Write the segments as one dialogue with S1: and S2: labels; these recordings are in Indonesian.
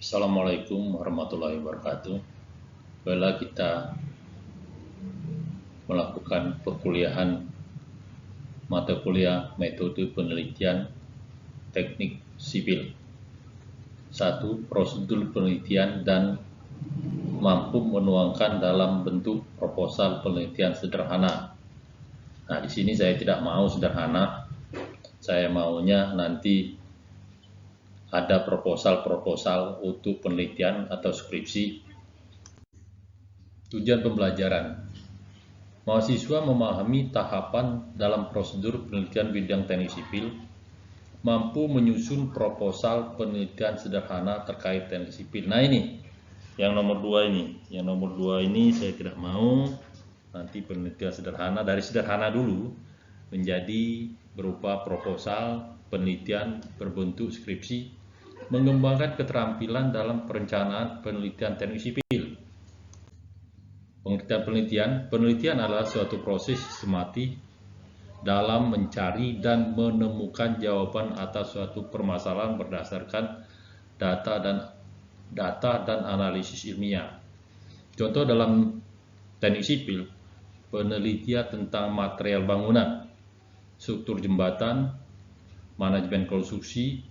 S1: Assalamualaikum warahmatullahi wabarakatuh. Bila kita melakukan perkuliahan mata kuliah metode penelitian teknik sipil. 1. Prosedur penelitian dan mampu menuangkan dalam bentuk proposal penelitian sederhana. Nah, di sini saya tidak mau sederhana. Saya maunya nanti ada proposal untuk penelitian atau skripsi. Tujuan pembelajaran. Mahasiswa memahami tahapan dalam prosedur penelitian bidang teknik sipil, mampu menyusun proposal penelitian sederhana terkait teknik sipil. Nah, ini yang nomor 2 ini. Yang nomor 2 ini saya tidak mau. Nanti penelitian sederhana, dari sederhana dulu menjadi berupa proposal penelitian berbentuk skripsi, mengembangkan keterampilan dalam perencanaan penelitian teknik sipil. Penelitian adalah suatu proses sistematis dalam mencari dan menemukan jawaban atas suatu permasalahan berdasarkan data dan analisis ilmiah. Contoh dalam teknik sipil, penelitian tentang material bangunan, struktur jembatan, manajemen konstruksi,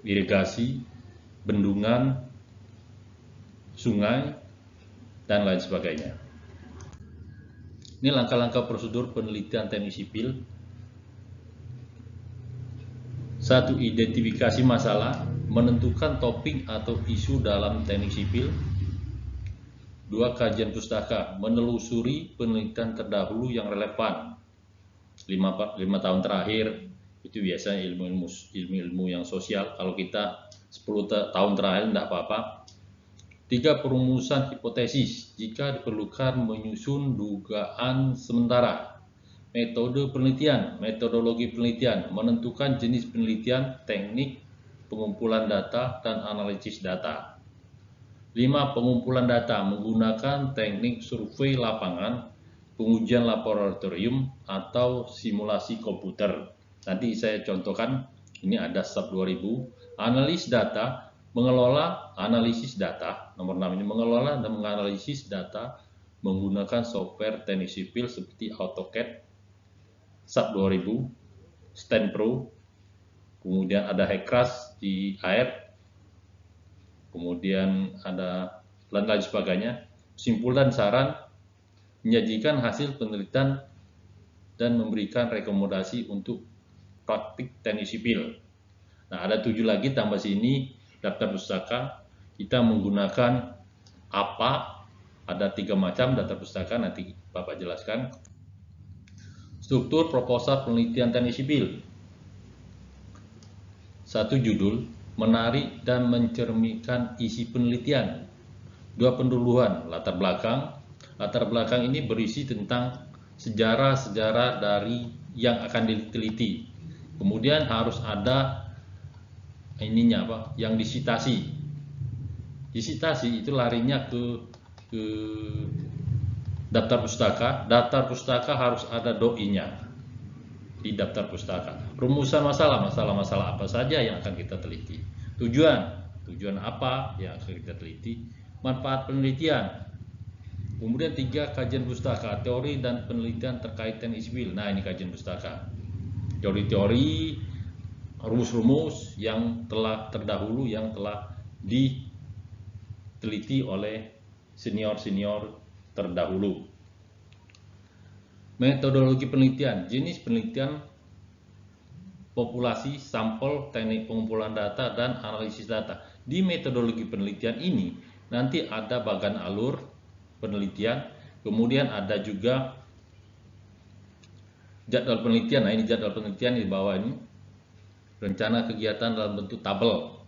S1: irigasi, bendungan, sungai, dan lain sebagainya. Ini langkah-langkah prosedur penelitian teknik sipil. 1. Identifikasi masalah, menentukan topik atau isu dalam teknik sipil. 2. Kajian pustaka, menelusuri penelitian terdahulu yang relevan. 5 tahun terakhir, itu biasanya ilmu yang sosial. Kalau kita 10 tahun terakhir tidak apa-apa. 3. Perumusan hipotesis, jika diperlukan menyusun dugaan sementara. Metodologi penelitian, menentukan jenis penelitian, teknik pengumpulan data, dan analisis data. 5. Pengumpulan data, menggunakan teknik survei lapangan, pengujian laboratorium, atau simulasi komputer. Nanti saya contohkan, ini ada SAP 2000, analis data, mengelola analisis data, nomor 6 ini, mengelola dan menganalisis data menggunakan software teknik sipil seperti AutoCAD, SAP 2000, StanPro, kemudian ada HECRAS di AIR, kemudian ada lain sebagainya. Kesimpulan saran, menyajikan hasil penelitian dan memberikan rekomendasi untuk praktik teknik sipil. Nah, ada 7 lagi tambah sini. Daftar pustaka, kita menggunakan apa? Ada 3 macam daftar pustaka, nanti Bapak jelaskan. Struktur proposal penelitian teknik sipil. 1. Judul, menarik dan mencerminkan isi penelitian. 2. Pendahuluan, latar belakang. Latar belakang ini berisi tentang sejarah dari yang akan diteliti. Kemudian harus ada yang disitasi. Disitasi itu larinya ke daftar pustaka. Daftar pustaka harus ada doi-nya di daftar pustaka. Rumusan masalah apa saja yang akan kita teliti. Tujuan apa yang akan kita teliti. Manfaat penelitian. Kemudian 3. Kajian pustaka, teori dan penelitian terkait teknik sipil. Nah, ini kajian pustaka. Teori-teori, rumus-rumus yang telah terdahulu, yang telah diteliti oleh senior-senior terdahulu. Metodologi penelitian, jenis penelitian, populasi, sampel, teknik pengumpulan data, dan analisis data. Di metodologi penelitian ini nanti ada bagan alur penelitian, kemudian ada juga jadwal penelitian. Nah, ini jadwal penelitian di bawah ini. Rencana kegiatan dalam bentuk tabel.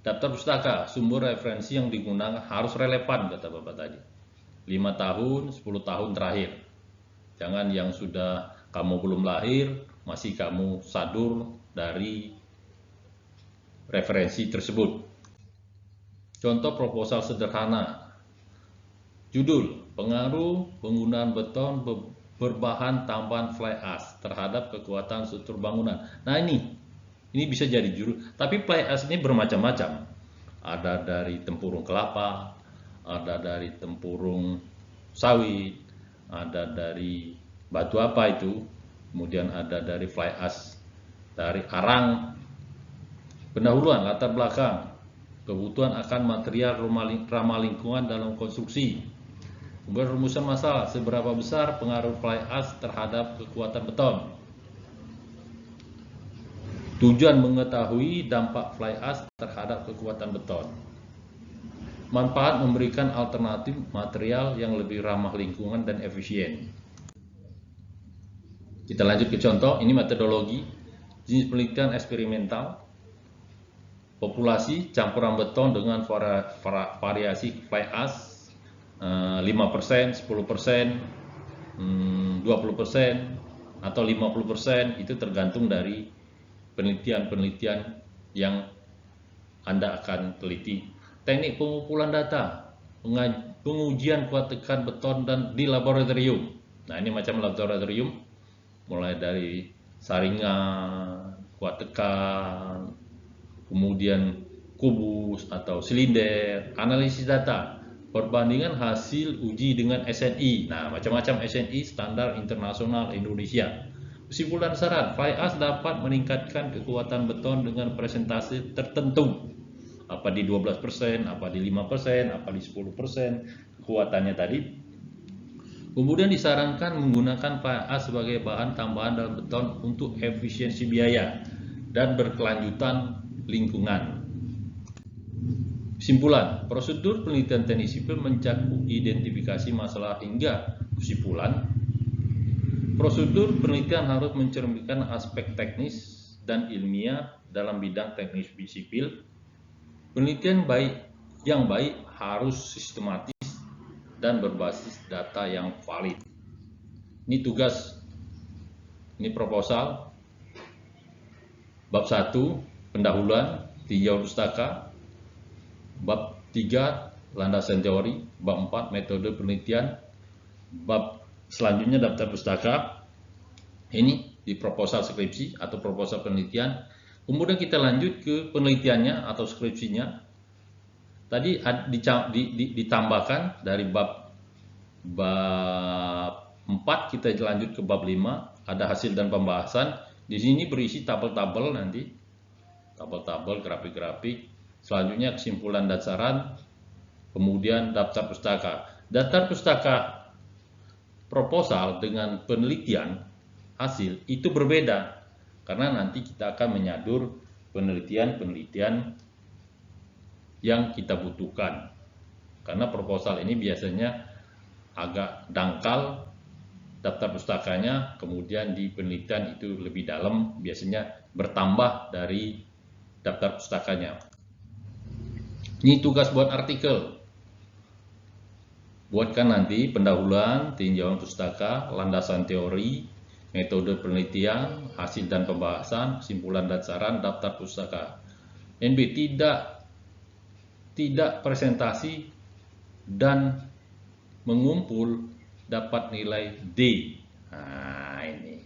S1: Daftar pustaka, sumber referensi yang digunakan harus relevan, kata Bapak tadi. 5 tahun, 10 tahun terakhir. Jangan yang sudah kamu belum lahir, masih kamu sadur dari referensi tersebut. Contoh proposal sederhana. Judul, pengaruh penggunaan beton berbahan tambahan fly ash terhadap kekuatan struktur bangunan. Nah, ini bisa jadi judul, tapi fly ash ini bermacam-macam. ada dari tempurung kelapa, ada dari tempurung sawit, ada dari batu apa itu, kemudian ada dari fly ash, dari arang. Pendahuluan latar belakang, kebutuhan akan material ramah lingkungan dalam konstruksi. Kemudian rumusan masalah, seberapa besar pengaruh fly ash terhadap kekuatan beton. Tujuan mengetahui dampak fly ash terhadap kekuatan beton. Manfaat memberikan alternatif material yang lebih ramah lingkungan dan efisien. Kita lanjut ke contoh, ini metodologi jenis penelitian eksperimental. Populasi campuran beton dengan variasi fly ash 5%, 10%, 20% atau 50%, itu tergantung dari penelitian-penelitian yang Anda akan teliti. Teknik pengumpulan data, pengujian kuat tekan beton dan di laboratorium. Nah, ini macam laboratorium, mulai dari saringan, kuat tekan, kemudian kubus atau silinder, analisis data, perbandingan hasil uji dengan SNI. Nah, macam-macam SNI, standar internasional Indonesia. Kesimpulan saran, fly ash dapat meningkatkan kekuatan beton dengan presentasi tertentu. Apa di 12%, apa di 5%, apa di 10% kekuatannya tadi. Kemudian disarankan menggunakan fly ash sebagai bahan tambahan dalam beton untuk efisiensi biaya dan berkelanjutan lingkungan. Kesimpulan, prosedur penelitian teknik sipil mencakup identifikasi masalah hingga kesimpulan. Prosedur penelitian harus mencerminkan aspek teknis dan ilmiah dalam bidang teknik sipil. Penelitian yang baik harus sistematis dan berbasis data yang valid. Ini tugas, ini proposal. Bab 1, pendahuluan, tinjauan pustaka. Bab 3, landasan teori. Bab 4, metode penelitian. Bab selanjutnya daftar pustaka. Ini di proposal skripsi atau proposal penelitian. Kemudian kita lanjut ke penelitiannya atau skripsinya. Tadi ditambahkan dari bab 4 kita lanjut ke bab 5, ada hasil dan pembahasan. Di sini berisi tabel-tabel nanti. Tabel-tabel, grafik-grafik. Selanjutnya kesimpulan dan saran. Kemudian daftar pustaka. Daftar pustaka proposal dengan penelitian hasil itu berbeda, karena nanti kita akan menyadur penelitian-penelitian yang kita butuhkan. Karena proposal ini biasanya agak dangkal daftar pustakanya, kemudian di penelitian itu lebih dalam, biasanya bertambah dari daftar pustakanya. Ini tugas buat artikel. Buatkan nanti pendahuluan, tinjauan pustaka, landasan teori, metode penelitian, hasil dan pembahasan, kesimpulan dan saran, daftar pustaka. NB tidak presentasi dan mengumpul dapat nilai D. Nah, ini.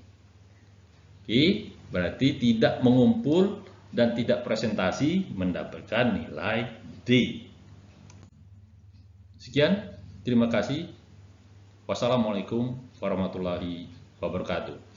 S1: Oke, berarti tidak mengumpul dan tidak presentasi mendapatkan nilai D. Sekian. Terima kasih. Wassalamualaikum warahmatullahi wabarakatuh.